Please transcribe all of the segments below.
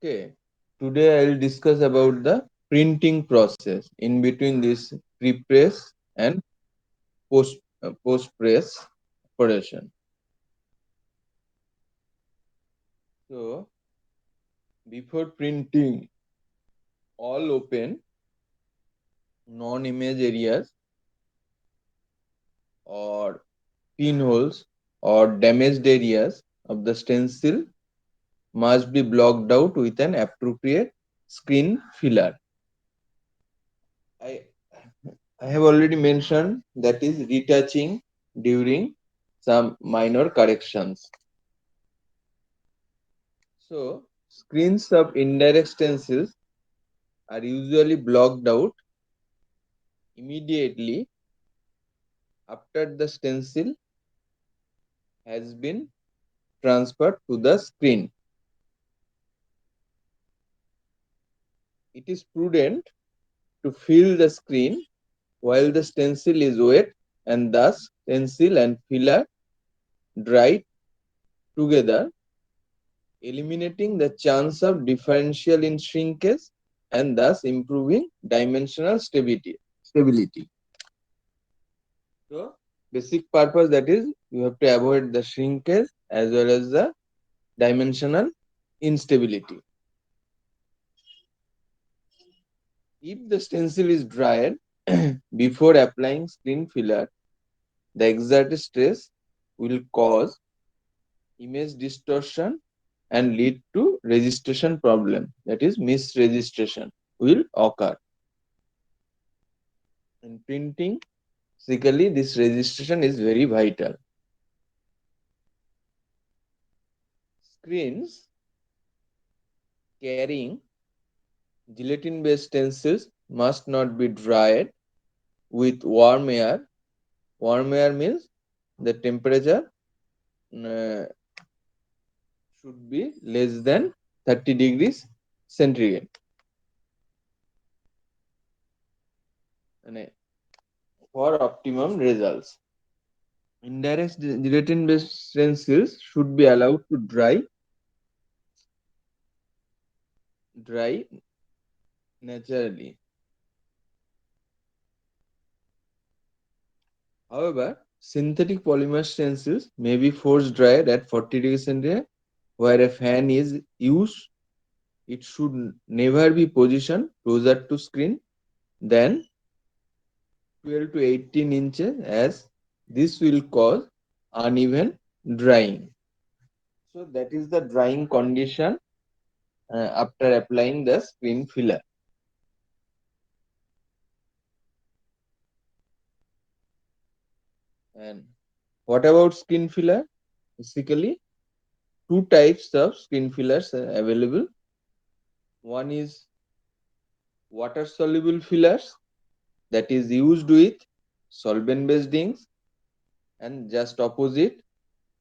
Okay, today I'll discuss about the printing process in between this pre-press and post-press operation. So, before printing, all open non-image areas or pinholes or damaged areas of the stencil must be blocked out with an appropriate screen filler. I I have already mentioned that is retouching during some minor corrections. So, screens of indirect stencils are usually blocked out immediately after the stencil has been transferred to the screen. It is prudent to fill the screen while the stencil is wet and thus stencil and filler dry together, eliminating the chance of differential in shrinkage and thus improving dimensional stability. So, basic purpose, that is you have to avoid the shrinkage as well as the dimensional instability. If the stencil is dried before applying screen filler, the exerted stress will cause image distortion and lead to registration problem, that is misregistration will occur. In printing, basically this registration is very vital. Screens carrying gelatin based stencils must not be dried with warm air. Warm air means the temperature uh, should be less than 30 degrees centigrade. For optimum results. Indirect gelatin based stencils should be allowed to dry naturally. However, synthetic polymer stencils may be force dried at 40 degrees centigrade. Where a fan is used, it should never be positioned closer to screen than 12 to 18 inches, as this will cause uneven drying. So that is the drying condition after applying the screen filler. And what about skin filler? Basically, two types of skin fillers are available. One is water soluble fillers, that is used with solvent based inks, and just opposite,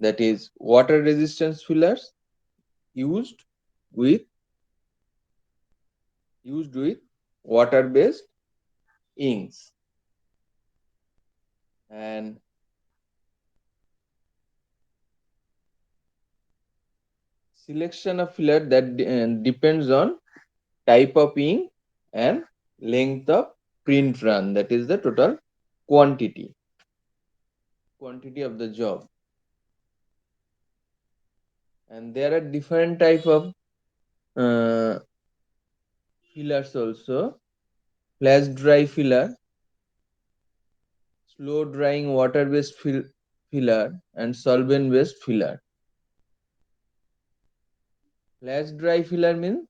that is water resistance fillers used with water based inks. And selection of filler that depends on type of ink and length of print run, that is the total quantity of the job. And there are different type of uh, fillers also: flash dry filler, slow drying water based filler, and solvent based filler. Flash dry filler means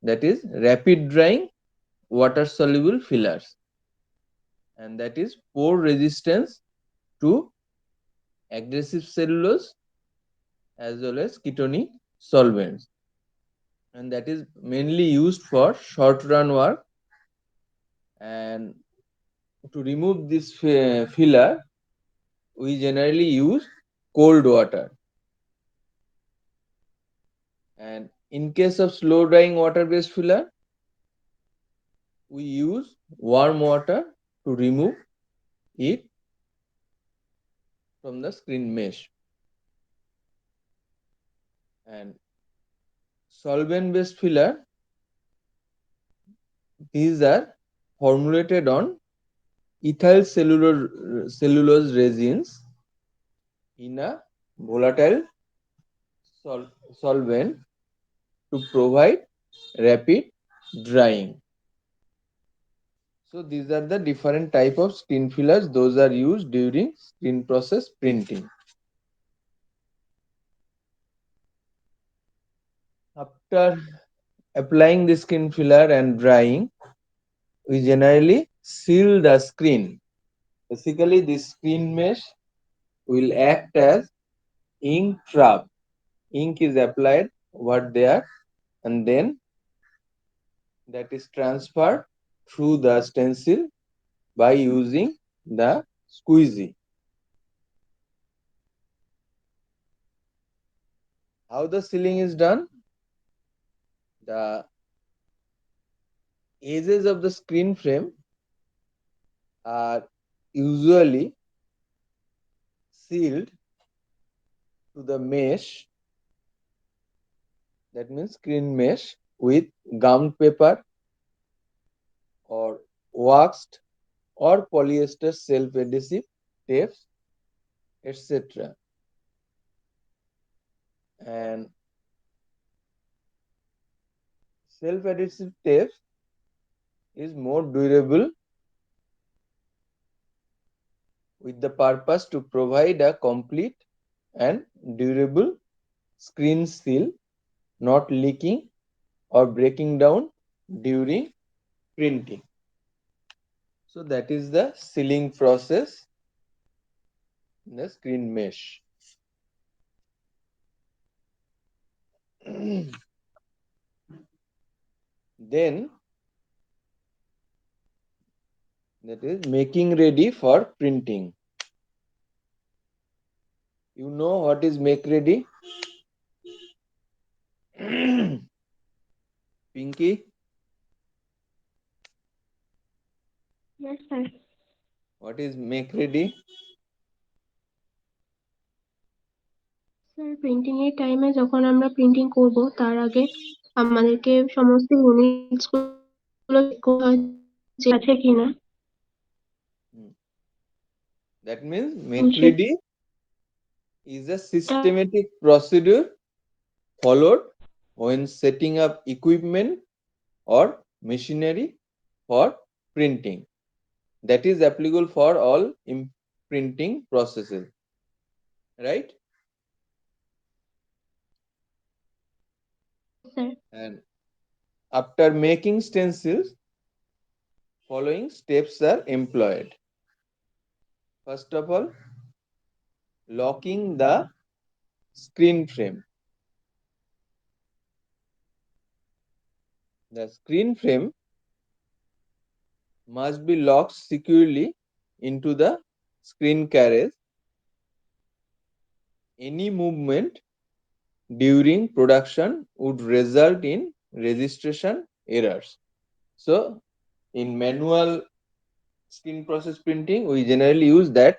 that is rapid drying water soluble fillers, and that is poor resistance to aggressive cellulose as well as ketonic solvents, and that is mainly used for short run work. And to remove this filler, we generally use cold water. And in case of slow drying water based filler, we use warm water to remove it from the screen mesh. And solvent based filler, these are formulated on ethyl cellulose resins in a volatile solvent to provide rapid drying. So these are the different type of screen fillers. Those are used during screen process printing. After applying the screen filler and drying, we generally seal the screen. Basically, this screen mesh will act as ink trap. Ink is applied over there and then that is transferred through the stencil by using the squeegee. How the sealing is done? The edges of the screen frame are usually sealed to the mesh, that means screen mesh, with gummed paper or waxed or polyester self adhesive tapes, etc. And self adhesive tapes is more durable with the purpose to provide a complete and durable screen seal, not leaking or breaking down during printing. So that is the sealing process in the screen mesh. Then that is making ready for printing. You know what is make ready? Pinky, Yes, sir. what is make ready? Sir printing এর টাইমে যখন আমরা printing করব তার আগে আমাদেরকে সমস্ত units গুলো চেক করতে হয় যে আছে কিনা। That means এবং make ready is a সেটা systematic procedure followed when setting up equipment or machinery for printing. That is applicable for all printing processes, right? Sir And after making stencils, following steps are employed. First of all, locking the screen frame. The screen frame must be locked securely into the screen carriage. Any movement during production would result in registration errors. So, in manual screen process printing, we generally use that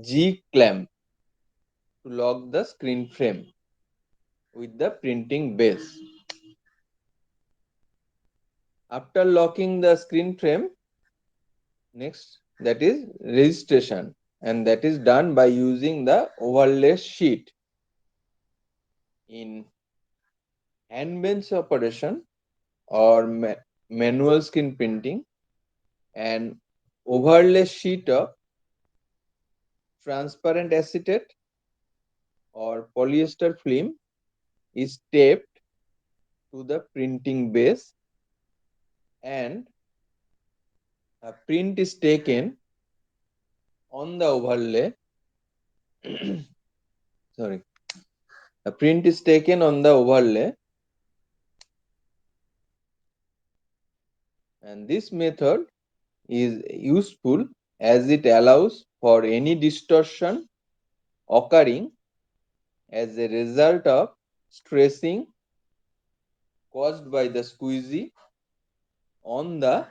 G clamp to lock the screen frame with the printing base. After locking the screen frame, next that is registration, and that is done by using the overlay sheet. In hand bench operation or manual screen printing, an overlay sheet of transparent acetate or polyester film is taped to the printing base and a print is taken on the overlay. Sorry, a print is taken on the overlay, and this method is useful as it allows for any distortion occurring as a result of stressing caused by the squeegee on the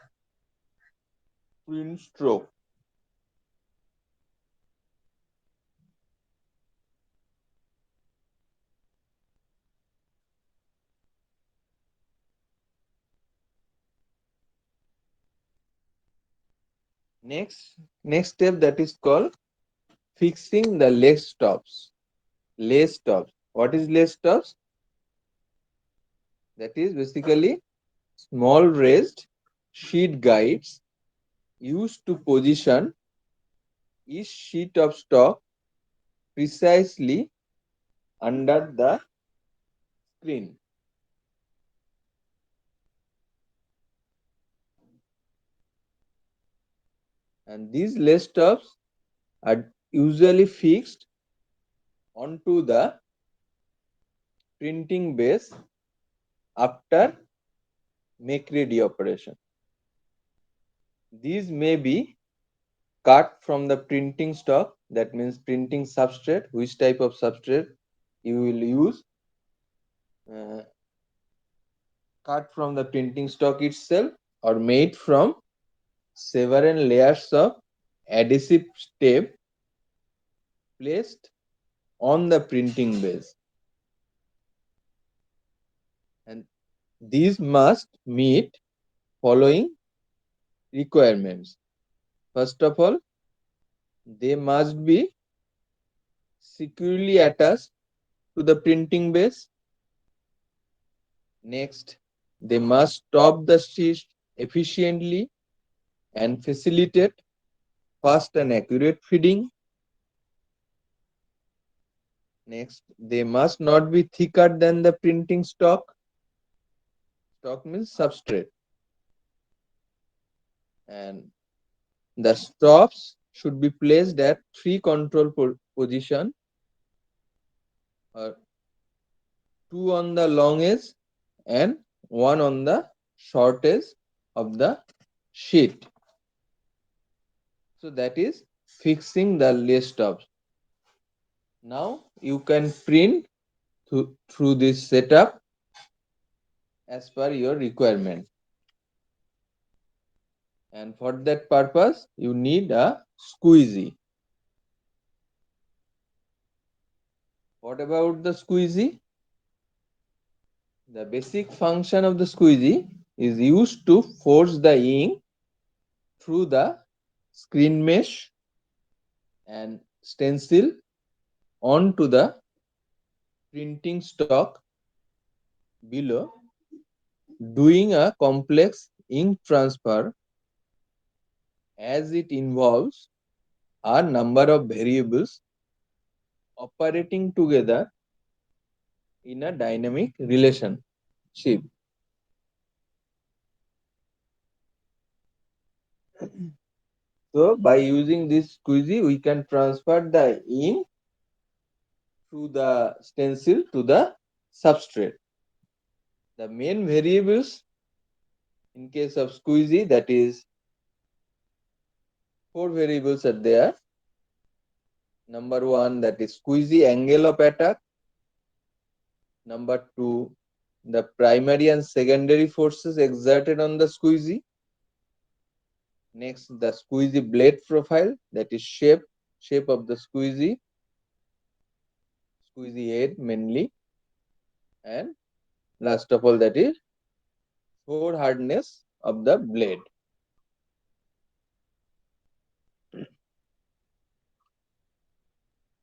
print stroke. Next step, that is called fixing the lace stops. Lace stops. What is lace stops? That is basically small raised sheet guides used to position each sheet of stock precisely under the screen. And these lace stops are usually fixed onto the printing base after make ready operation. These may be cut from the printing stock, that means printing substrate, which type of substrate you will use, uh, cut from the printing stock itself, or made from several layers of adhesive tape placed on the printing base. And these must meet following requirements. First of all, they must be securely attached to the printing base. Next, they must stop the stitch efficiently and facilitate fast and accurate feeding. Next, they must not be thicker than the printing stock. Stock means substrate. And the stops should be placed at three control position, or two on the long edge and one on the short edge of the sheet. So that is fixing the lace stops. Now you can print through this setup as per your requirement. And for that purpose, you need a squeegee. What about the squeegee? The basic function of the squeegee is used to force the ink through the screen mesh and stencil onto the printing stock below, doing a complex ink transfer as it involves a number of variables operating together in a dynamic relationship. So by using this squeegee, we can transfer the ink through the stencil to the substrate. The main variables in case of squeegee, that is four variables are there. Number one, that is squeegee angle of attack. Number two, the primary and secondary forces exerted on the squeegee. Next, the squeegee blade profile, that is shape of the squeegee head mainly, and last of all, that is pore hardness of the blade.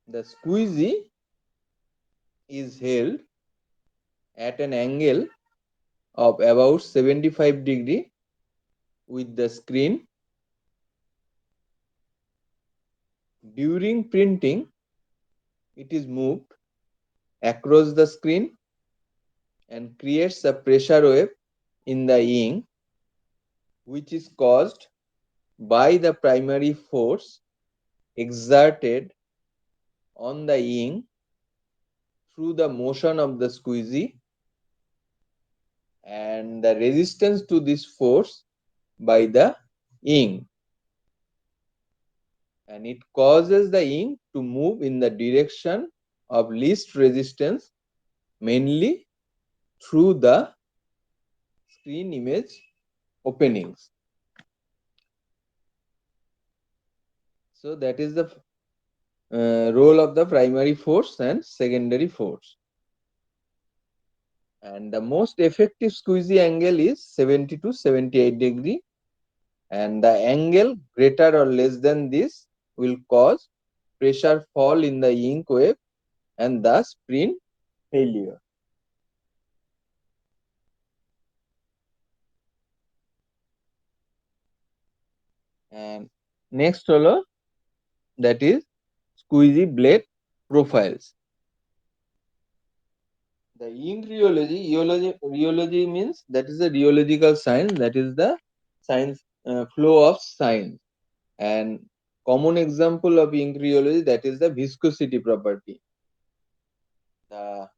The squeegee is held at an angle of about 75 degree with the screen. During printing, it is moved across the screen and creates a pressure wave in the ink, which is caused by the primary force exerted on the ink through the motion of the squeegee and the resistance to this force by the ink, and it causes the ink to move in the direction of least resistance, mainly through the screen image openings. So that is the role of the primary force and secondary force. And the most effective squeegee angle is 70 to 78 degree, and the angle greater or less than this will cause pressure fall in the ink wave and thus print failure. And next হলো that is squeezy blade profiles. The ink rheology means that is the rheological science, that is the science flow of science. And common example of ink rheology, that is the viscosity property. The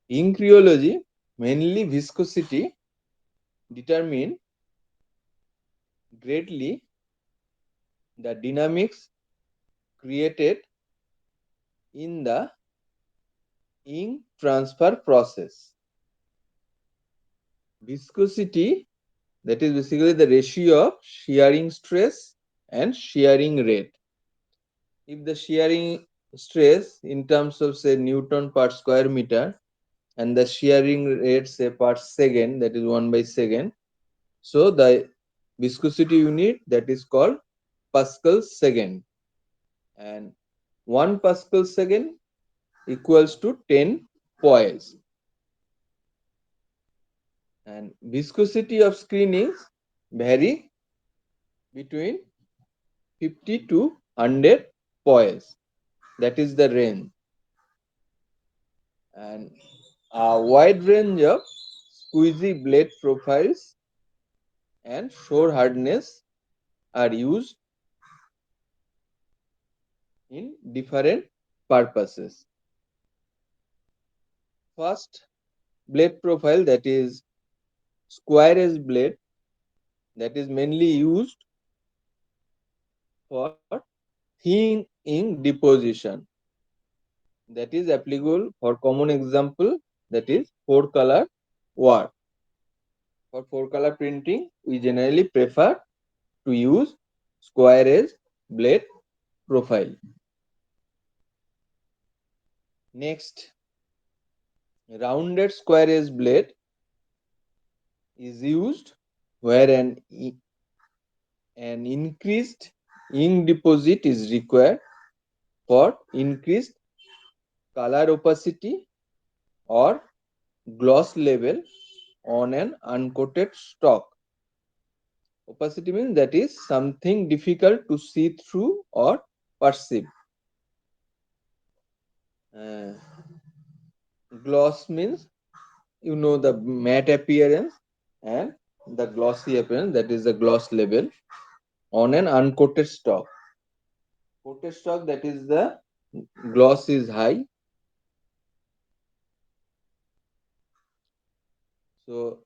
ink rheology, mainly viscosity, determine greatly the dynamics created in the ink transfer process. Viscosity, that is basically the ratio of shearing stress and shearing rate. If the shearing stress in terms of say Newton per square meter and the shearing rate say per second, that is 1 by second, so the viscosity unit, that is called Pascal second, and 1 Pascal second equals to 10 poise. And viscosity of screenings vary between 50 to 100 poise, that is the range. And a wide range of squeezy blade profiles and shore hardness are used in different purposes. First blade profile, that is square edge blade, that is mainly used for thin ink deposition, that is applicable for common example, that is 4-color work. For 4-color printing, we generally prefer to use square edge blade profile. Next, rounded square edge blade is used where an increased ink deposit is required for increased color opacity or gloss level on an uncoated stock. Opacity means that is something difficult to see through or perceive. Uh, Gloss means the matte appearance and the glossy appearance, that is the gloss level on an uncoated stock. Coated stock, that is the gloss is high. So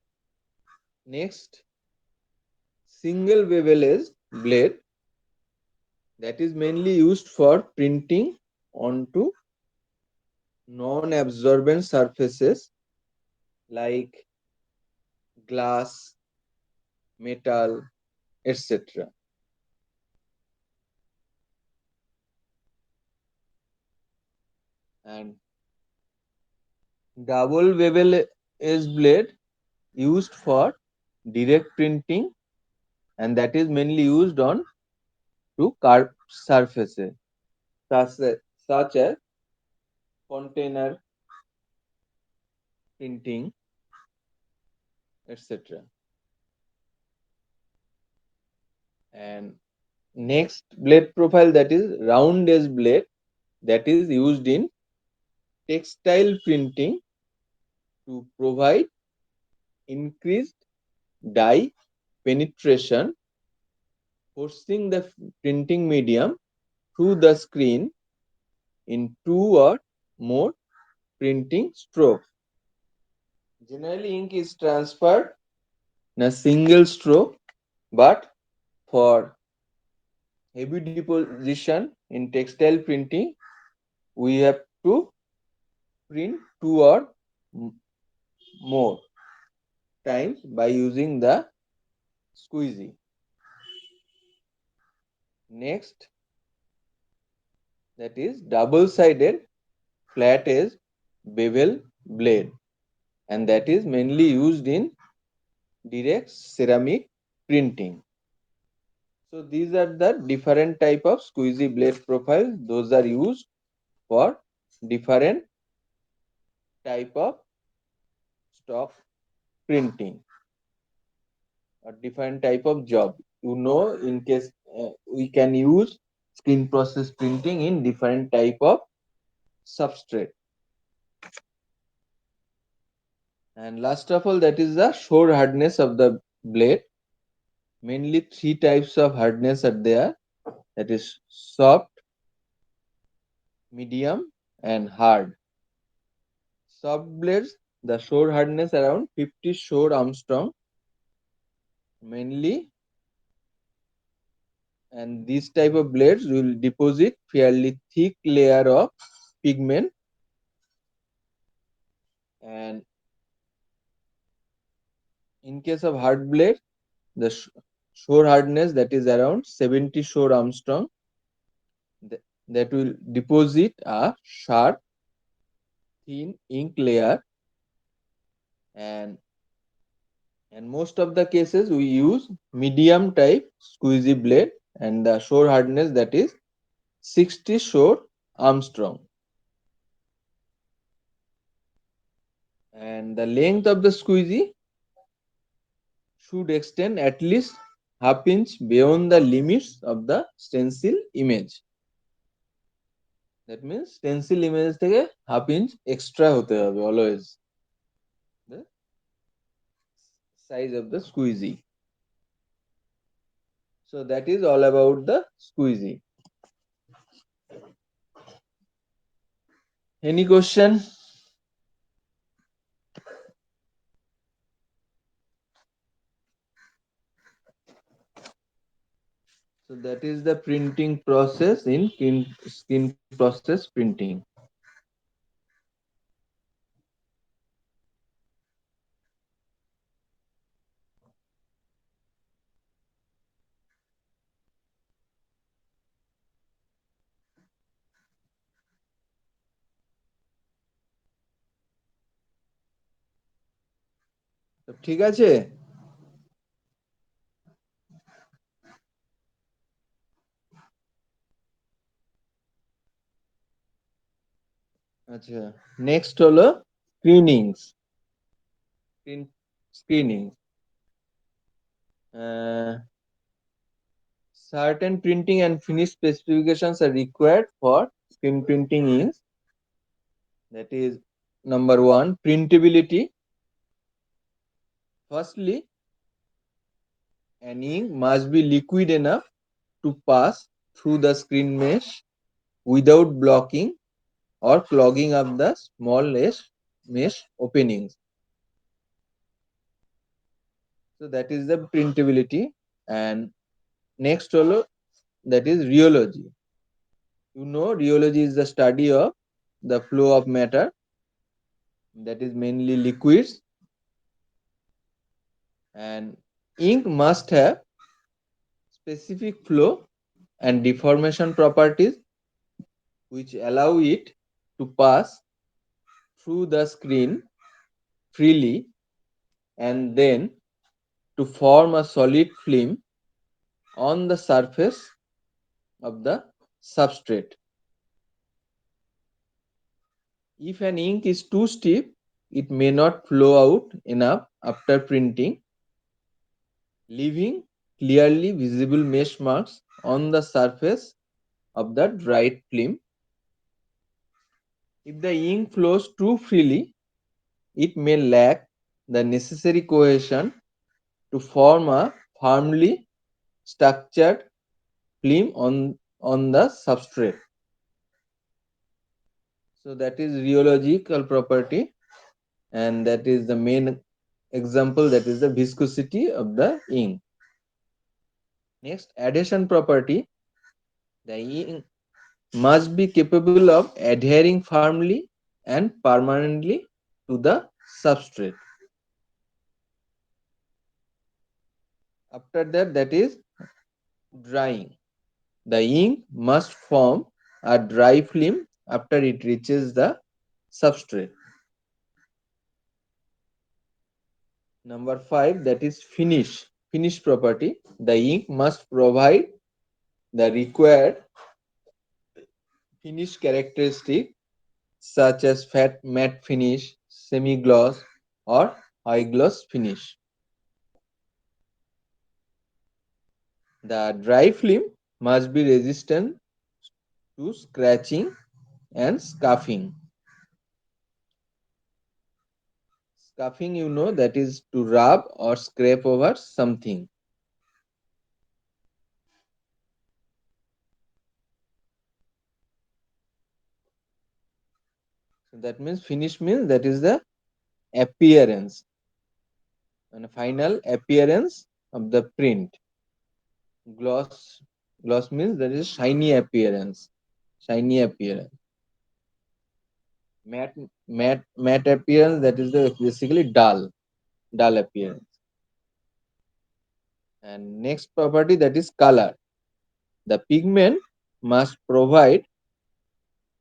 next, single bevel edge blade, that is mainly used for printing onto non-absorbent surfaces like glass, metal, etc. And double bevel edge blade used for direct printing, and that is mainly used on to curved surfaces such as container printing, etc. And next blade profile, that is round edge blade, that is used in textile printing to provide increased dye penetration, forcing the printing medium through the screen in 2 or more printing strokes. Generally, ink is transferred in a single stroke, but for heavy deposition in textile printing, we have to print 2 or more times by using the squeezy. Next, that is double-sided flat edge bevel blade, and that is mainly used in direct ceramic printing. So these are the different type of squeezy blade profiles. Those are used for different type of stock printing or different type of job. In case we can use screen process printing in different type of substrate. And last of all, that is the shore hardness of the blade. Mainly three types of hardness are there. That is soft, medium, and hard. Soft blades, the shore hardness around 50 shore Armstrong mainly, and these type of blades will deposit fairly thick layer of pigment. And in case of hard blade, the shore hardness that is around 70 shore Armstrong, that will deposit a sharp thin ink layer. And and most of the cases we use medium type squeezy blade, and the shore hardness that is 60 shore Armstrong. And the length of the squeezy should extend at least half inch beyond the limits of the stencil image. That means stencil image থেকে half inch extra হতে হবে always the size of the squeezy. So that is all about the squeezy. Any question? So that is the printing process in skin process printing. তো ঠিক আছে। আচ্ছা, next হলো screenings. Screening, certain printing and finish specifications are required for screen printing is, that is, number one, printability. Firstly, an ink must be liquid enough to pass through the screen mesh without blocking or clogging up the small mesh openings. So that is the printability. And next holo, that is rheology. Rheology is the study of the flow of matter, that is mainly liquids, and ink must have specific flow and deformation properties which allow it to pass through the screen freely and then to form a solid film on the surface of the substrate. If an ink is too stiff, it may not flow out enough after printing, leaving clearly visible mesh marks on the surface of the dried film. If the ink flows too freely, it may lack the necessary cohesion to form a firmly structured film on the substrate. So that is rheological property, and that is the main example, that is the viscosity of the ink. Next, adhesion property. The ink must be capable of adhering firmly and permanently to the substrate. After that, that is drying. The ink must form a dry film after it reaches the substrate. Number 5, that is finish. finish property. The ink must provide the required finish characteristic such as fat matte finish, semi-gloss or high gloss finish. The dry film must be resistant to scratching and scuffing. Scuffing, that is to rub or scrape over something. So that means finish means that is the appearance and final appearance of the print. Gloss gloss means that is shiny appearance. Shiny appearance. Matte appearance that is the basically dull appearance. And next property that is color. The pigment must provide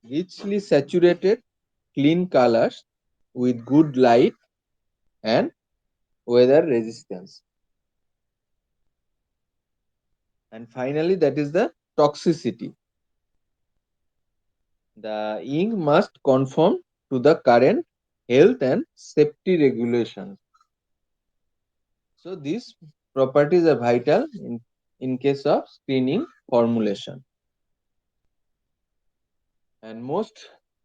richly saturated clean colors with good light and weather resistance. And finally, that is the toxicity. The ink must conform to the current health and safety regulations. So these properties are vital in case of screening formulation. And most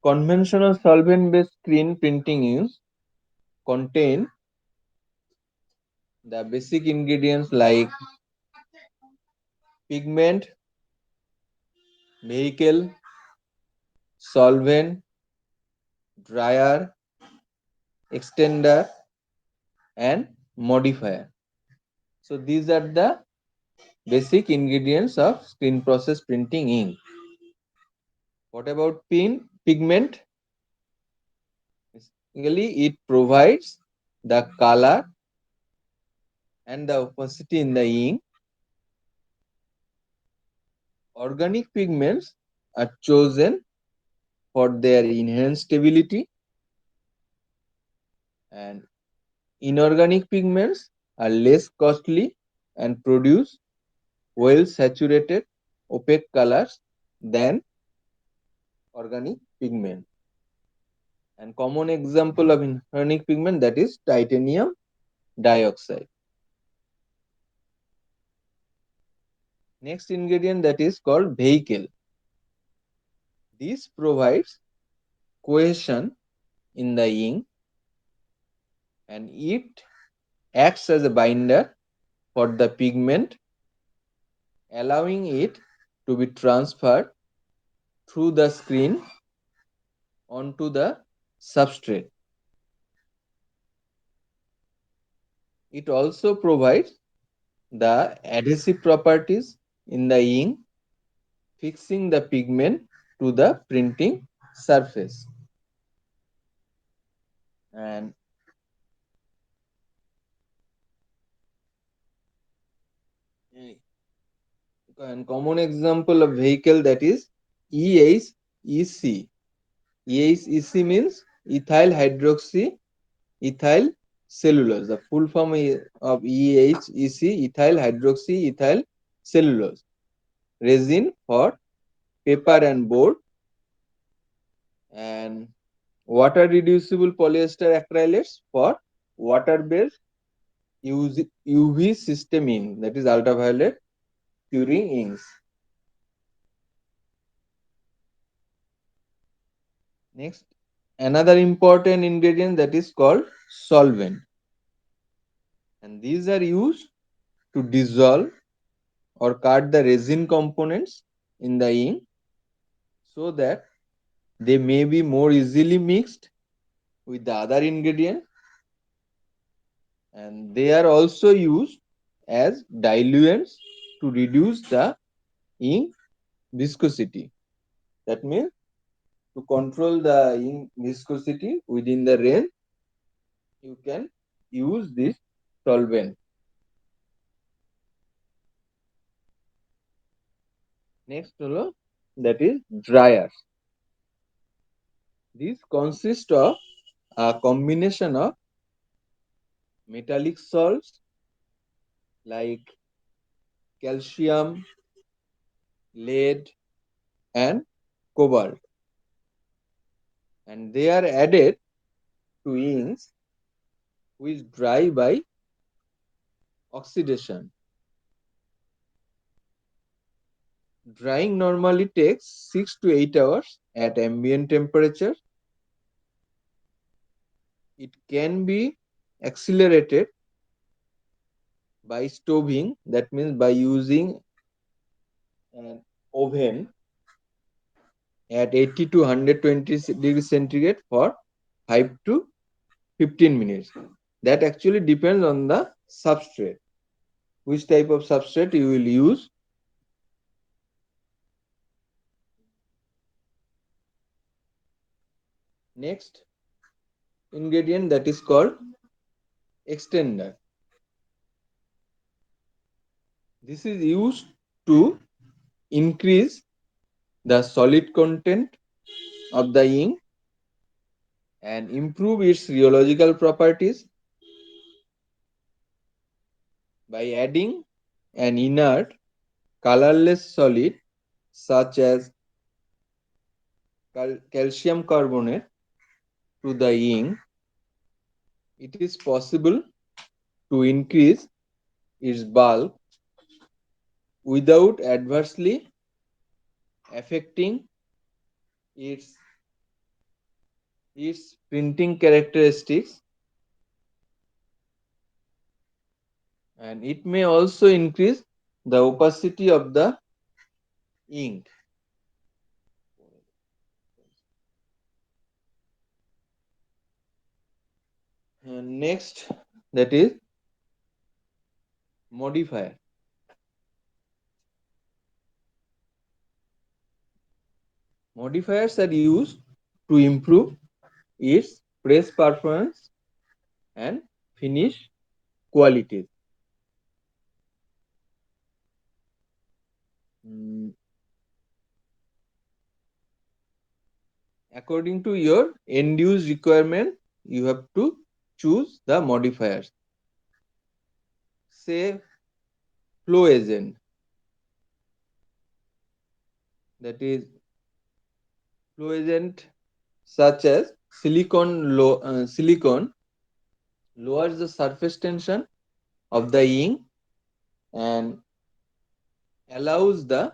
conventional solvent-based screen printing inks contain the basic ingredients like pigment, vehicle, solvent, dryer, extender, and modifier. So these are the basic ingredients of screen process printing ink. What about pigment? Basically, it provides the color and the opacity in the ink. Organic pigments are chosen for their inherent stability, and inorganic pigments are less costly and produce well saturated opaque colors than organic pigment. And common example of inorganic pigment that is titanium dioxide. Next ingredient that is called vehicle. This provides cohesion in the ink and it acts as a binder for the pigment, allowing it to be transferred through the screen onto the substrate. It also provides the adhesive properties in the ink, fixing the pigment to the printing surface. And, and common example of vehicle that is EHEC. EHEC means ethyl hydroxy ethyl cellulose. The full form of EHEC, ethyl hydroxy ethyl cellulose. Resin for paper and board, and water reducible polyester acrylates for water based UV system ink, that is ultraviolet curing inks. Next, another important ingredient that is called solvent, and these are used to dissolve or cut the resin components in the ink so that they may be more easily mixed with the other ingredient, and they are also used as diluents to reduce the ink viscosity. That means to control the ink viscosity within the range, you can use this solvent. Next, that is dryers. These consist of a combination of metallic salts like calcium, lead, and cobalt, and they are added to inks which dry by oxidation. Drying normally takes 6 to 8 hours at ambient temperature. It can be accelerated by stoving, that means by using an oven at 80 to 120 degrees centigrade for 5 to 15 minutes. That actually depends on the substrate, which type of substrate you will use. Next ingredient, that is called extender. This is used to increase the solid content of the ink and improve its rheological properties by adding an inert colorless solid such as calcium carbonate to the ink. It is possible to increase its bulk without adversely affecting its printing characteristics, and it may also increase the opacity of the ink. And next, that is modifier. Modifiers are used to improve its press performance and finish quality. Mm, According to your end use requirement, you have to choose the modifiers. Say flow agent, that is flow agent such as silicon lowers the surface tension of the ink and allows the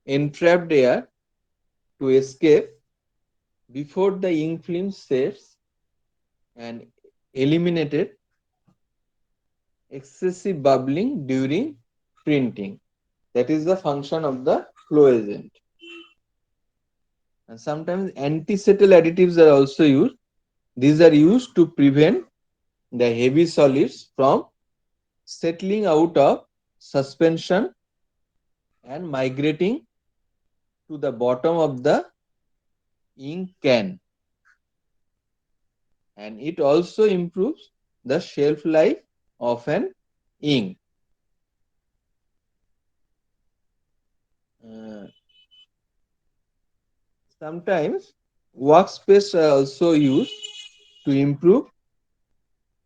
entrapped air to escape before the ink film sets and eliminated excessive bubbling during printing. That is the function of the flow agent. And sometimes anti-settle additives are also used. These are used to prevent the heavy solids from settling out of suspension and migrating to the bottom of the ink can. And it also improves the shelf life of an ink. Uh, Sometimes workspace are also used to improve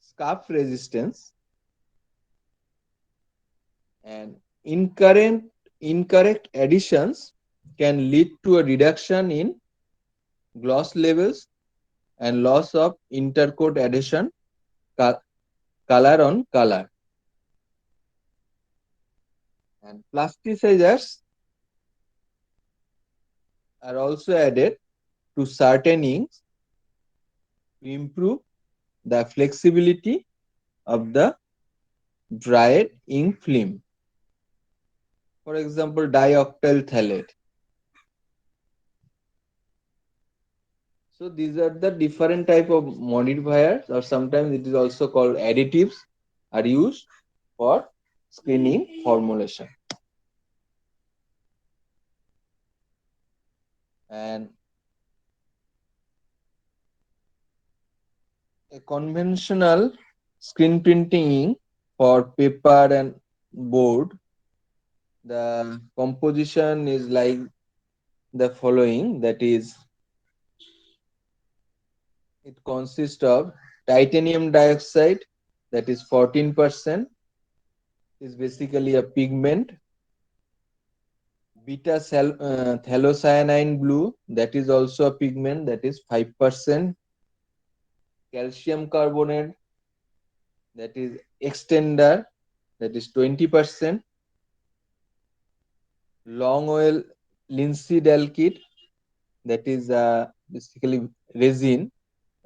scarf resistance, and incorrect additions can lead to a reduction in gloss levels and loss of intercoat adhesion, color on color. And plasticizers are also added to certain inks to improve the flexibility of the dried ink film. For example, dioctyl phthalate. So these are the different type of modifiers, or sometimes it is also called additives, are used for screening formulation. And a conventional screen printing ink for paper and board, the composition is like the following, that is, it consists of titanium dioxide, that is 14%, is basically a pigment. Phthalocyanine blue, that is also a pigment, that is 5%. Calcium carbonate, that is extender, that is 20%. Long oil linseed alkyd, that is basically resin.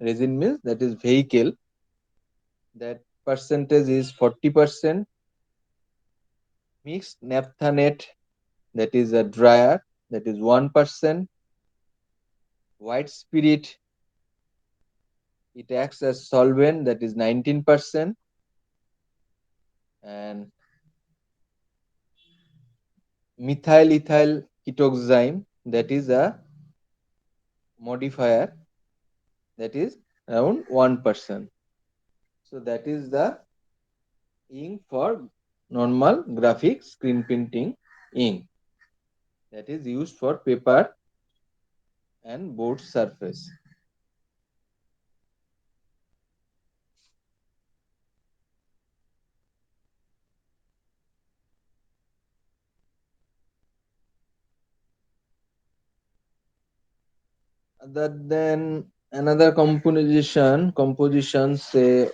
Resin means that is vehicle, that percentage is 40%. Mixed naphthalate, that is a dryer, that is 1%. White spirit, it acts as solvent, that is 19%. And methyl ethyl ketoxime, that is a modifier, that is around 1%. So that is the ink for normal graphic screen printing ink, that is used for paper and board surface. Other than another composition say,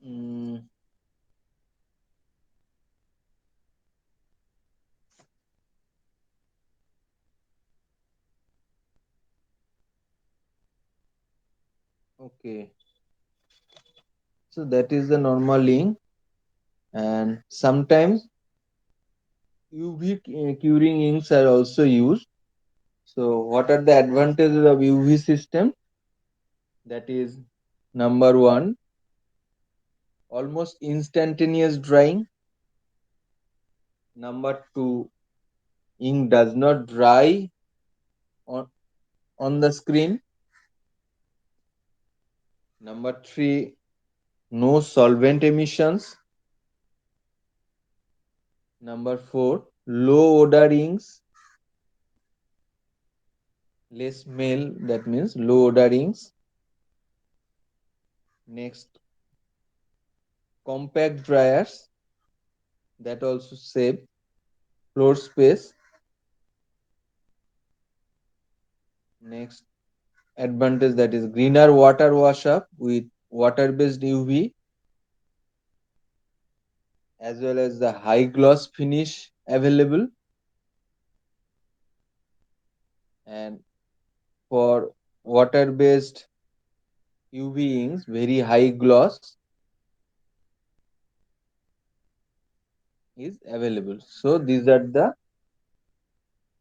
mm, okay, so that is the normal ink. And sometimes UV curing inks are also used. So what are the advantages of UV system? That is, number one, almost instantaneous drying. Number two, ink does not dry on, on the screen. Number three, no solvent emissions. Number four, low odor inks, less smell, that means low odor inks. Next, compact dryers, that also save floor space. Next advantage, that is greener water wash up with water based UV, as well as the high gloss finish available. And for water based UV inks, very high gloss is available. So these are the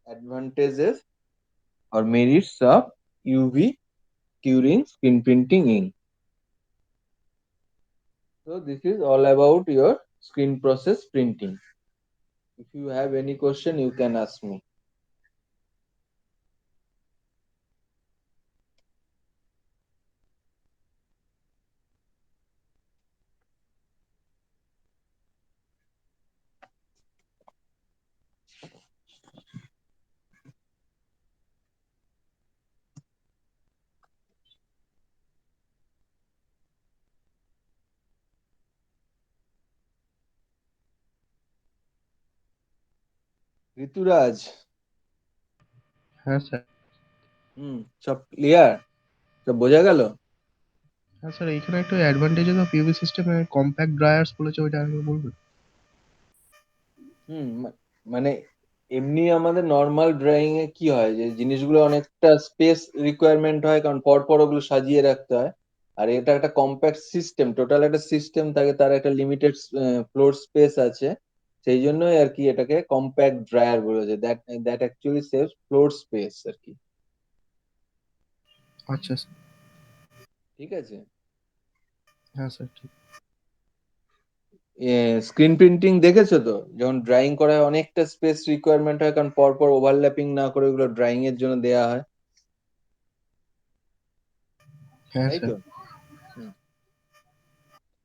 advantages or merits of UV curing screen printing ink. So this is all about your screen process printing. If you have any question, you can ask me. ঋতুরাজ, হ্যাঁ sir. সব clear? সব বোঝা গেল? হ্যাঁ sir, এইখানে একটা advantages of পিউভি সিস্টেমে compact ড্রায়ার্স বলেছে, ওইটা আরেকবার বলবেন? হুম, মানে এমনি আমাদের নর্মাল ড্রয়িং এ কি হয় যে জিনিসগুলো অনেকটা স্পেস রিকোয়ারমেন্ট হয়, কারণ পর পর ওগুলো সাজিয়ে রাখতে হয়। আর এটা একটা কম্প্যাক্ট সিস্টেম, টোটাল একটা সিস্টেম থাকে, তার একটা লিমিটেড ফ্লোর স্পেস আছে। সেই জন্যই আর কি এটাকে কম্প্যাক্ট ড্রায়ার বলেছে, that that actually saves floor space আর কি। আচ্ছা স্যার। ঠিক আছে। হ্যাঁ স্যার, ঠিক। স্ক্রিন প্রিন্টিং দেখেছো তো, যখন ড্রয়িং করা হয় অনেকটা স্পেস রিকোয়ারমেন্ট হয়, কারণ পর পর ওভারল্যাপিং না করে ওগুলো ড্রয়িং এর জন্য দেয়া হয়, হ্যাঁ তাই স্যার। তো? হুম।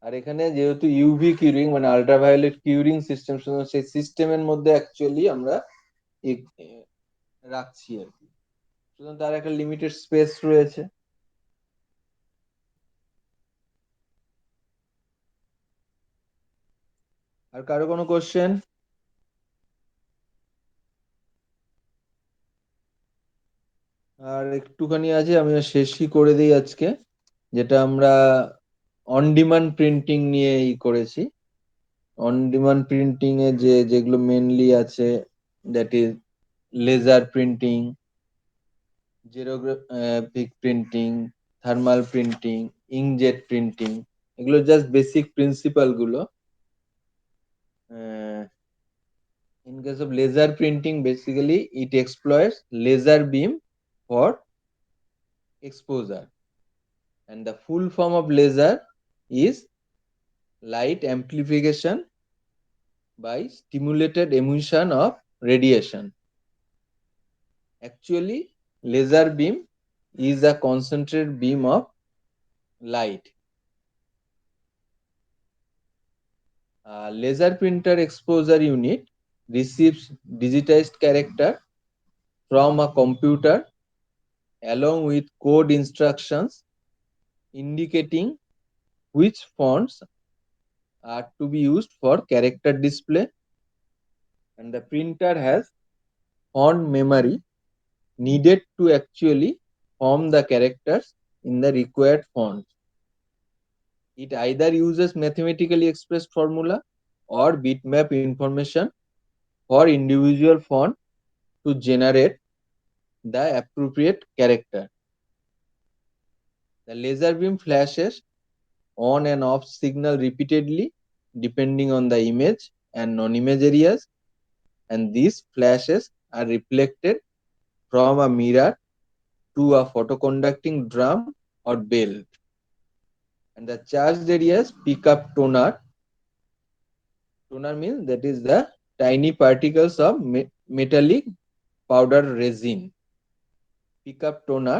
আর এখানে যেহেতু ইউভি কিউরিং মানে আল্ট্রাভায়োলেট কিউরিং সিস্টেম, সেই সিস্টেমের মধ্যে অ্যাকচুয়ালি আমরা রাখছি আর কি, সুতরাং তার একটা লিমিটেড স্পেস রয়েছে। আর কারো কোনো কোশ্চেন? আর একটুখানি আছে, আমি শেষই করে দিই আজকে, যেটা আমরা অন ডিমান্ড প্রিন্টিং নিয়ে করেছি। অন ডিমান্ড প্রিন্টিং এ যেগুলো মেনলি আছে, that is laser printing, xerographic printing, thermal printing, inkjet printing, এগুলো জাস্ট বেসিক প্রিন্সিপাল গুলো। In case of laser printing, basically it exploits laser beam for exposure, and the full form of laser is light amplification by stimulated emission of radiation. Actually, laser beam is a concentrated beam of light. A laser printer exposure unit receives digitized character from a computer along with code instructions indicating which fonts are to be used for character display, and the printer has font memory needed to actually form the characters in the required font. It either uses mathematically expressed formula or bitmap information for individual font to generate the appropriate character. The laser beam flashes on and off signal repeatedly depending on the image and non-image areas, and these flashes are reflected from a mirror to a photoconducting drum or belt. And the charged areas pick up toner. Toner means that is the tiny particles of metallic powder resin. Pick up toner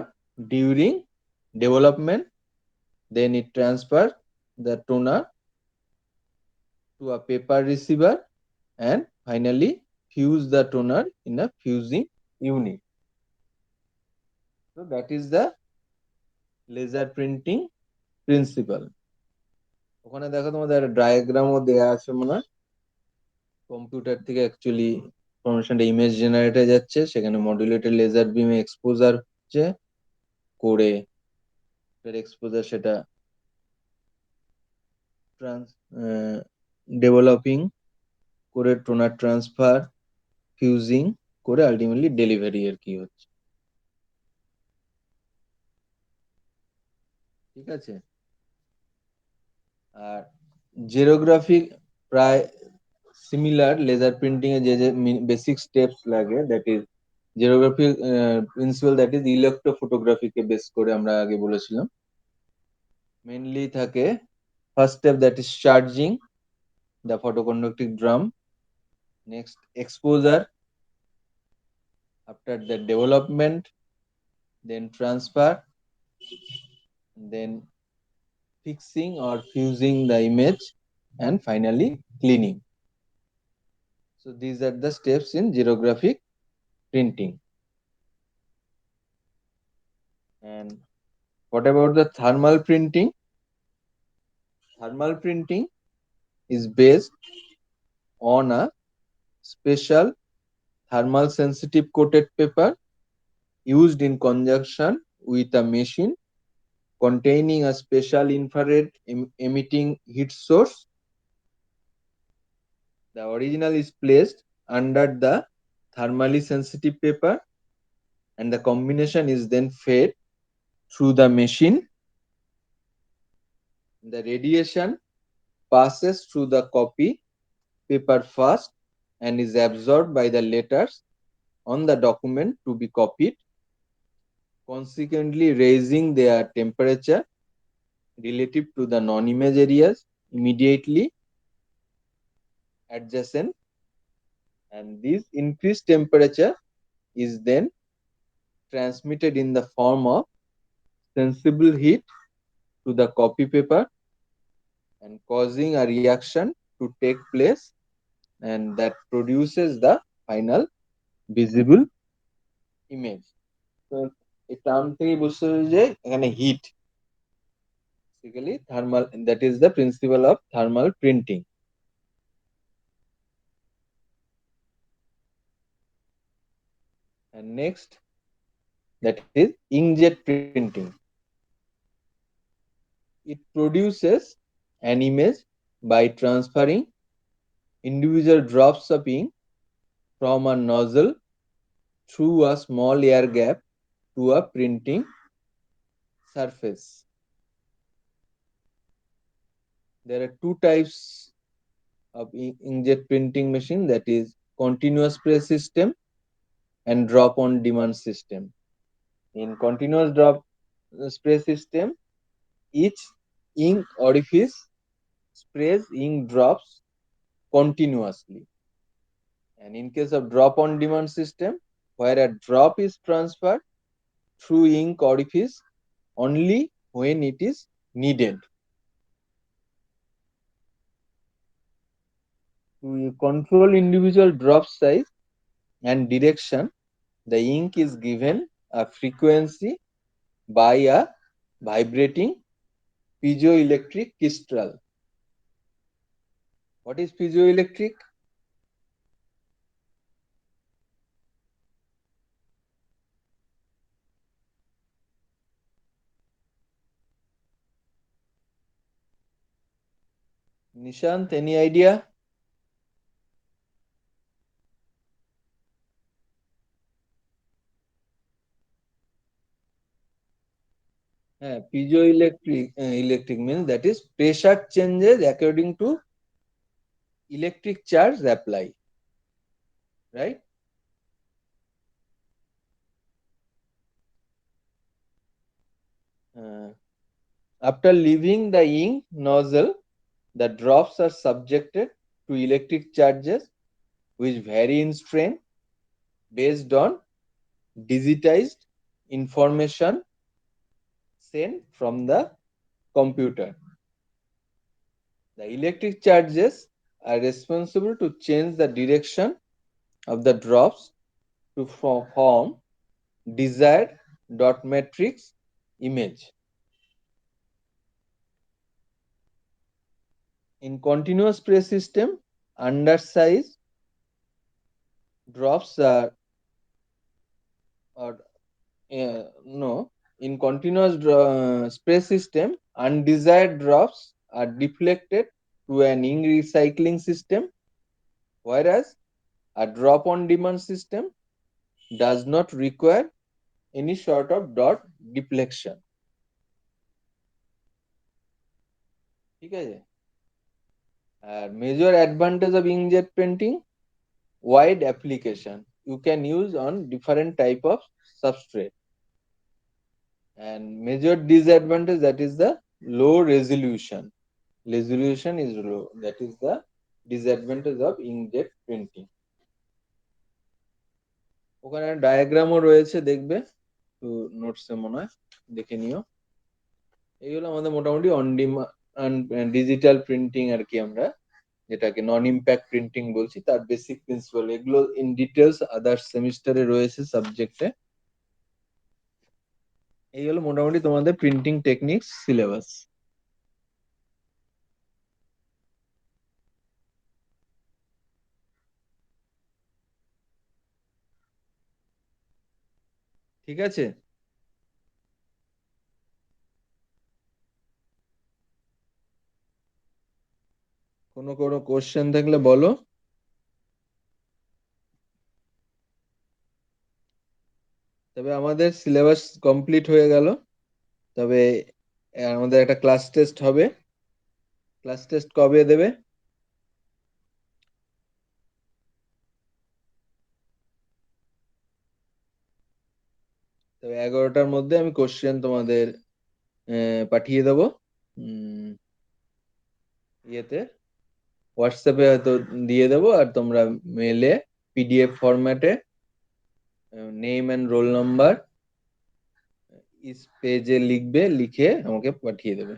during development, then it transfers the toner to a paper receiver, and finally fuse the toner in a fusing unit. So that is the laser printing principle. ওখানে দেখো তোমাদের একটা ডায়াগ্রামও দেয়া আছে মনে হয়। Computer থেকে actually ইনফরমেশনটা ইমেজ জেনারেটে যাচ্ছে, সেখানে মডুলেটেড লেজার বিমে এক্সপোজার হচ্ছে, করে এক্সপোজার সেটা ডেভেলপিং করে টোনার ট্রান্সফার ফিউজিং করে আলটিমেটলি ডেলিভারি আর কি হচ্ছে। ঠিক আছে। আর জেরোগ্রাফিক প্রায় সিমিলার লেজার প্রিন্টিং এ যে বেসিক স্টেপস লাগে, that is xerographic principle, that is ইলেকট্রোফটোগ্রাফিকে বেস করে আমরা আগে বলেছিলাম। মেনলি থাকে first step, that is charging the photoconducting drum, next exposure, after the development, then transfer, then fixing or fusing the image, and finally cleaning. So these are the steps in xerographic printing. And what about the thermal printing? Thermal printing is based on a special thermal sensitive coated paper used in conjunction with a machine containing a special infrared emitting heat source. The original is placed under the thermally sensitive paper, and the combination is then fed through the machine. The radiation passes through the copy paper first and is absorbed by the letters on the document to be copied, consequently raising their temperature relative to the non-image areas immediately adjacent, and this increased temperature is then transmitted in the form of sensible heat to the copy paper and causing a reaction to take place, and that produces the final visible image. So এই term থেকে বুঝতে হবে যে এখানে hit, basically thermal, that is the principle of thermal printing. And next, that is inkjet printing. It produces an image by transferring individual drops of ink from a nozzle through a small air gap to a printing surface. There are two types of inkjet printing machine, that is continuous press system and drop on demand system. In continuous drop spray system, each ink orifice sprays ink drops continuously. And in case of drop on demand system, where a drop is transferred through ink orifice only when it is needed. To control individual drop size and direction, the ink is given a frequency by a vibrating piezoelectric crystal. What is piezoelectric? Nishant, any idea? Piezoelectric means that is pressure changes according to electric charge apply, right? Uh, After leaving the ink nozzle, the drops are subjected to electric charges which vary in strength based on digitized information sent from the computer. The electric charges are responsible to change the direction of the drops to form desired dot matrix image. In continuous press system, undersized drops are no. In continuous spray system, undesired drops are deflected to an ink recycling system, whereas a drop on demand system does not require any sort of dot deflection. ঠিক আছে? আর major advantage of inkjet printing, wide application. You can use on different type of substrate. And major disadvantage, that is the low resolution. Resolution is low. That is the disadvantage of inkjet printing. ওখানে ডায়াগ্রামও রয়েছে, দেখবে তো নোটসে মনে হয়, দেখে নিও। এইগুলো আমাদের মোটামুটি অন ডিমান্ড ডিজিটাল প্রিন্টিং আর কি, আমরা যেটাকে নন ইম্প্যাক্ট প্রিন্টিং বলছি, তার বেসিক প্রিন্সিপাল। এগুলো ইন ডিটেলস আদার সেমিস্টারে রয়েছে সাবজেক্টে। এই হলো মোটামুটি তোমাদের প্রিন্টিং টেকনিক্স সিলেবাস। ঠিক আছে? কোনো কোনো কোশ্চেন থাকলে বলো। তবে আমাদের সিলেবাস কমপ্লিট হয়ে গেল। তবে আমাদের একটা ক্লাস টেস্ট হবে। ক্লাস টেস্ট কবে দেবে? তবে 11টার মধ্যে আমি কোশ্চেন তোমাদের পাঠিয়ে দেবো ইয়েতে, হোয়াটসঅ্যাপে হয়তো দিয়ে দেবো, আর তোমরা মেলে পিডিএফ ফরম্যাটে নেম অ্যান্ড রোল নাম্বার ইস পেজে লিখবে, লিখে আমাকে পাঠিয়ে দেবে।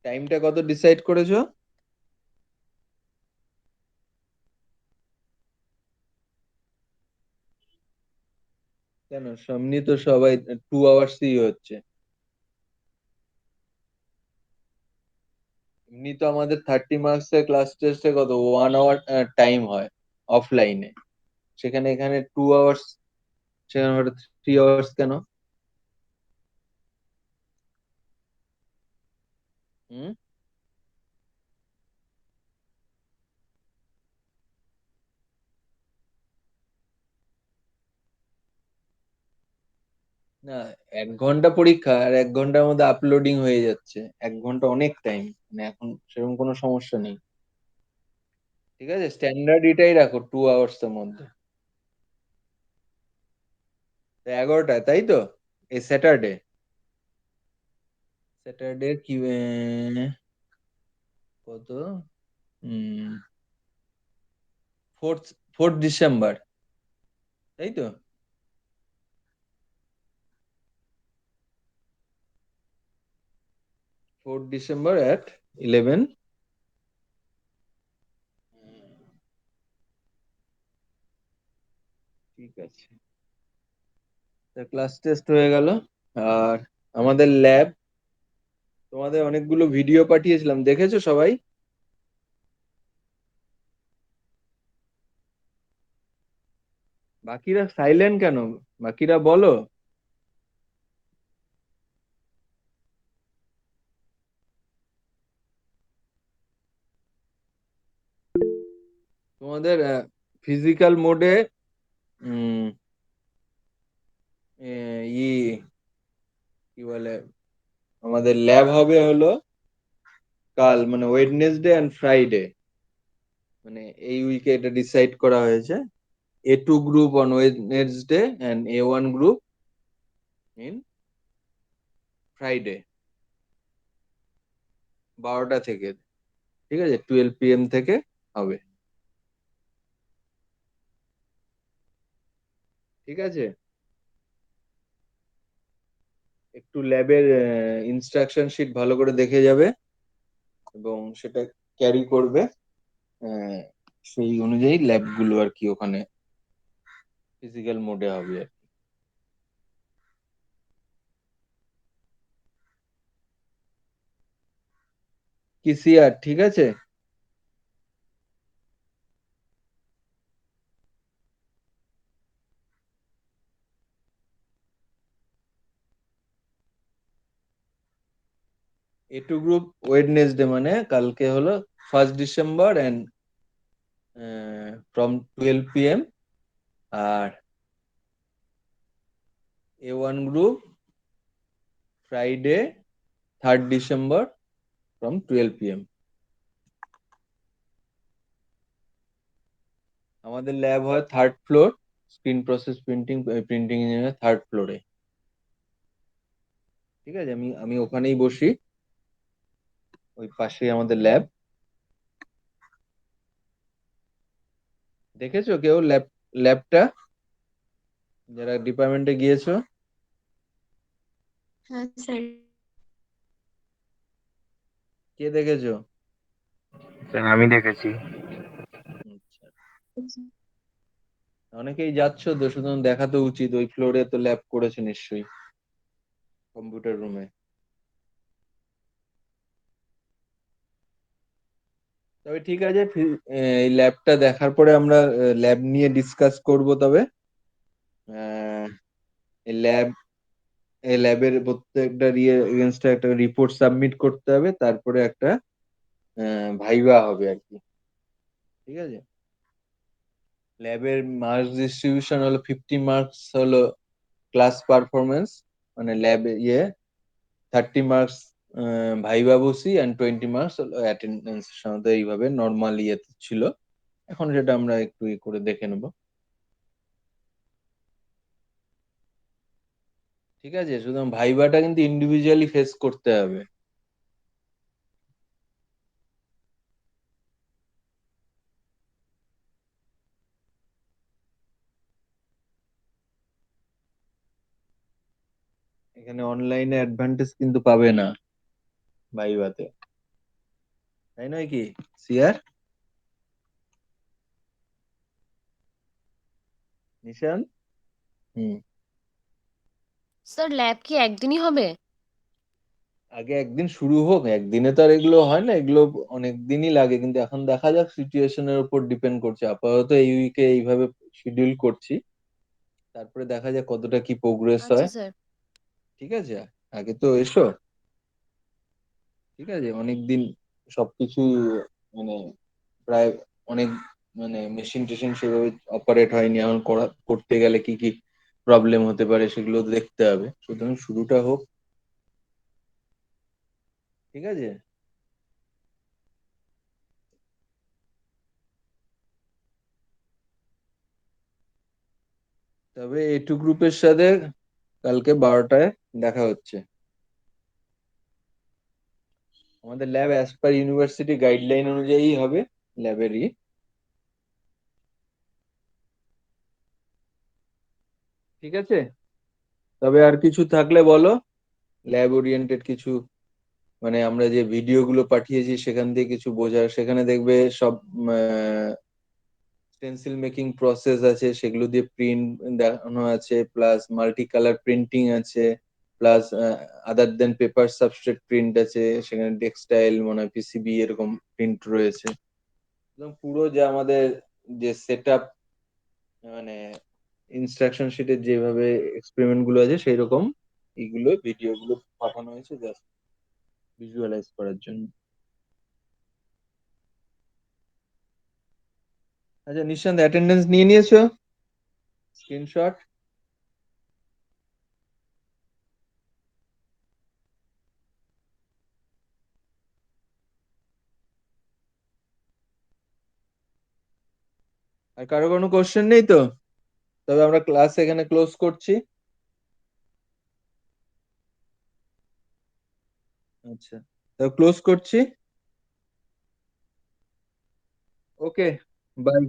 টাইমটা কত ডিসাইড করেছো? কেন সামনে তো সবাই 2 আওয়ার্সই হচ্ছে। এমনি তো আমাদের 30 মার্কস এর ক্লাস টেস্টে কত 1 আওয়ার টাইম হয় অফলাইনে। সেখানে এখানে 2 আওয়ার্স, সেখানে হঠাৎ 3 আওয়ার্স কেন? হুম? না, 1 ঘন্টা পরীক্ষা আর 1 ঘন্টার মধ্যে আপলোডিং হয়ে যাচ্ছে। 1 ঘন্টা অনেক টাইম, মানে এখন সেরকম কোনো সমস্যা নেই। ঠিক আছে, স্ট্যান্ডার্ড এটাই রাখো 2 আওয়ার্স এর মধ্যে। তো 11টায়, তাই তো? এই স্যাটারডে, স্যাটারডে কি কত? 4th 4th ডিসেম্বর, তাই তো? 4th December at 11। ঠিক আছে, ক্লাস টেস্ট হয়ে গেল। আর আমাদের ল্যাব, তোমাদের অনেকগুলো ভিডিও পাঠিয়েছিলাম, দেখেছো সবাই? বাকিরা সাইলেন্ট কেন? বাকিরা বলো। তোমাদের ফিজিক্যাল মোডে কি বলে, আমাদের ল্যাব হবে হলো কাল, মানে ওয়েডনেসডে এন্ড ফ্রাইডে, মানে এই উইকে এটা ডিসাইড করা হয়েছে। A2 group on Wednesday and A1 group in Friday, 12টা থেকে। ঠিক আছে, 12 PM থেকে হবে। ঠিক আছে, একটু ল্যাবের ইনস্ট্রাকশন শিট ভালো করে দেখে যাবে এবং সেটা ক্যারি করবে। আহ, সেই অনুযায়ী ল্যাব গুলো আর কি ওখানে ফিজিক্যাল মোডে হবে আর কি। কি সিয়ার, ঠিক আছে? A2 গ্রুপ ওয়েডনেসডে মানে কালকে হলো 1st December and from 12 PM। আর A1 group Friday 3rd December from 12 PM। আমাদের ল্যাব হয় 3rd floor, screen process printing, printing engineer 3rd ফ্লোরে। ঠিক আছে, আমি আমি ওখানেই বসি, ওই পাশেই আমাদের ল্যাব। দেখেছো কেউ ল্যাবটা, যারা ডিপার্টমেন্টে গিয়েছো? হ্যাঁ স্যার। কে দেখেছো? স্যার আমি দেখেছি। আচ্ছা, অনেকেই যাচ্ছ তো, সুতরাং দেখা তো উচিত, ওই ফ্লোরে তো ল্যাব করেছে নিশ্চয়ই, কম্পিউটার রুমে। তবে ঠিক আছে, এই ল্যাবটা দেখার পরে আমরা ল্যাব নিয়ে ডিসকাস করব। তবে আহ, এই ল্যাব, এই ল্যাবের প্রত্যেকটা এগেনস্টে একটা রিপোর্ট সাবমিট করতে হবে, তারপরে একটা ভাইবা হবে আর কি। ঠিক আছে, ল্যাবের মার্কস ডিস্ট্রিবিউশন হলো 50 মার্কস হলো ক্লাস পারফরমেন্স, মানে ল্যাব 30 মার্কস ভাইবা বসি অ্যান্ড 20 মার্কস হলো অ্যাটেন্ডেন্স। সাধারণত এইভাবে নর্মাল ইয়েতে ছিল, এখন সেটা আমরা একটু করে দেখে নেব। ঠিক আছে, শুধু ভাইবাটা কিন্তু ইন্ডিভিজুয়ালি ফেস করতে হবে। এখানে অনলাইনে অ্যাডভান্টেজ কিন্তু পাবে না ভাইভাতে, তাই নয় কি সিয়ার, নিশান? হুম। স্যার ল্যাব কি একদিনই হবে? আগে একদিন শুরু হোক, একদিনে তো আর এগুলো হয় না, এগুলো অনেক দিনই লাগে, কিন্তু এখন দেখা যাক, সিচুয়েশনের উপর ডিপেন্ড করছে। আপাতত এই উইকে এইভাবে শিডিউল করছি, তারপরে দেখা যাক কতটা কি প্রোগ্রেস আচ্ছা হয়। স্যার। ঠিক আছে, আগে তো এসো। ঠিক আছে, অনেকদিন সবকিছু মানে প্রায় অনেক মানে মেশিন টেশিন সেভাবে অপারেট হয়নি, এখন করতে গেলে কি কি প্রবলেম হতে পারে সেগুলো দেখতে হবে, সুতরাং শুরুটা হোক। ঠিক আছে। তবে এটু গ্রুপের সাথে কালকে 12টায় দেখা হচ্ছে। আমাদের lab as per university guideline অনুযায়ী হবে ল্যাবেরই। ঠিক আছে, তবে আর কিছু থাকলে বলো, ল্যাব ওরিয়েন্টেড কিছু, মানে আমরা যে ভিডিও গুলো পাঠিয়েছি সেখান থেকে কিছু বোঝার, সেখানে দেখবে সব স্টেনসিল মেকিং প্রসেস আছে, সেগুলো দিয়ে প্রিন্ট দেখানো আছে, প্লাস মাল্টি কালার প্রিন্টিং আছে, প্লাস আদার দেন পেপার সাবস্ট্রেট প্রিন্ট আছে, সেখানে টেক্সটাইল মনে হয় পিসিবি এরকম প্রিন্ট রয়েছে। একদম পুরো যে আমাদের যে সেট আপ, মানে ইনস্ট্রাকশন শিটের যেভাবে এক্সপেরিমেন্ট গুলো আছে সেই রকম এইগুলো ভিডিও গুলো পাঠানো হয়েছে জাস্ট ভিজুয়ালাইজ করার জন্য। আচ্ছা নিঃসন্দেহে অ্যাটেন্ডেন্স নিয়ে নিয়েছো, স্ক্রিনশট? আর কারো কোনো কোশ্চেন নেই তো? তবে আমরা ক্লাস এখানে ক্লোজ করছি। আচ্ছা, তবে ক্লোজ করছি। ওকে, বাই।